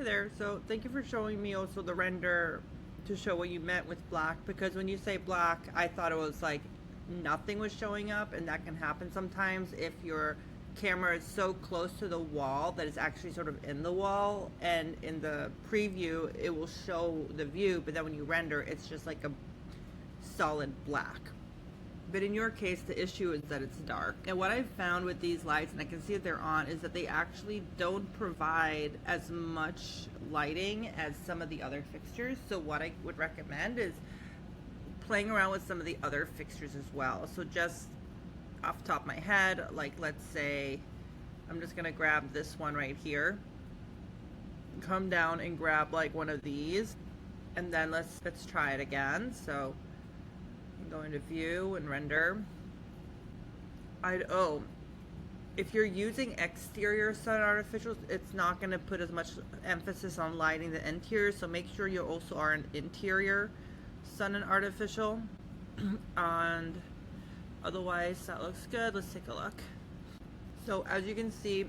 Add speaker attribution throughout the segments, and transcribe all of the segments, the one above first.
Speaker 1: Hey there, so thank you for showing me also the render to show what you meant with black, because when you say black, I thought it was like nothing was showing up, and that can happen sometimes if your camera is so close to the wall that it's actually sort of in the wall, and in the preview it will show the view, but then when you render it's just like a solid black. But in your case, the issue is that it's dark. And what I've found with these lights, and I can see that they're on, is that they actually don't provide as much lighting as some of the other fixtures. So what I would recommend is playing around with some of the other fixtures as well. So just off the top of my head, like let's say, I'm just gonna grab this one right here. Come down and grab like one of these, and then let's try it again. So go into view and render. If you're using exterior sun artificials, it's not going to put as much emphasis on lighting the interior, so make sure you also are an interior sun and artificial. And otherwise that looks good. Let's take a look. So as you can see,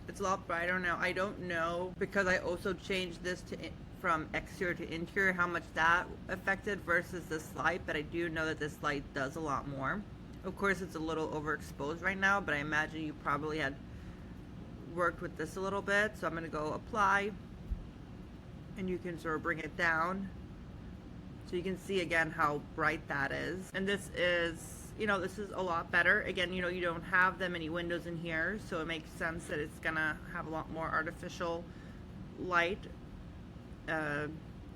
Speaker 1: it's a lot brighter now. I don't know, because I also changed this to from exterior to interior, how much that affected versus this light, but I do know that this light does a lot more. Of course, it's a little overexposed right now, but I imagine you probably had worked with this a little bit. So I'm going to go apply, and you can sort of bring it down so you can see again how bright that is. And this is, this is a lot better. Again, you don't have that many windows in here, so it makes sense that it's gonna have a lot more artificial light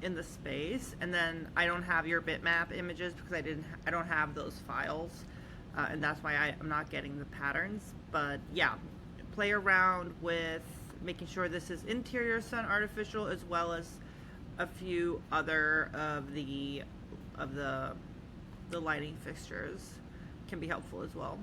Speaker 1: in the space. And then I don't have your bitmap images because I don't have those files, and that's why I'm not getting the patterns. But yeah, play around with making sure this is interior sun artificial, as well as a few other of the lighting fixtures can be helpful as well.